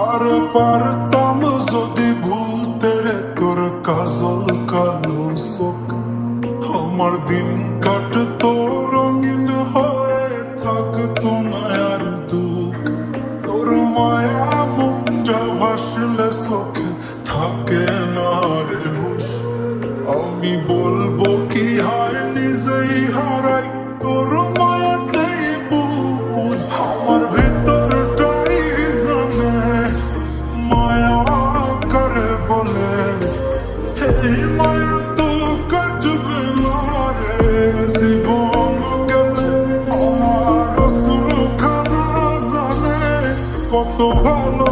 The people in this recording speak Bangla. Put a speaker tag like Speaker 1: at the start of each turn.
Speaker 1: আর পারতাম যদি ভুলতে রে তোর কাজল কালো চোখ, আমার দিন কাটতো রঙিন হয়ে, থাকতো না আর দুঃখ। তোর মায়া মুখটা ভাসলে চোখে থাকে না রে হুঁশ। আমি বলবো কি হায় নিজেই হারাই তোর মায়াতেই বুঝ। আমার ভিতরটাই জানে মায়া করে বলে, এই মায়া তো কাটবে না রে জীবন গেলে। আমার অশ্রু খানা জানে কত ভালো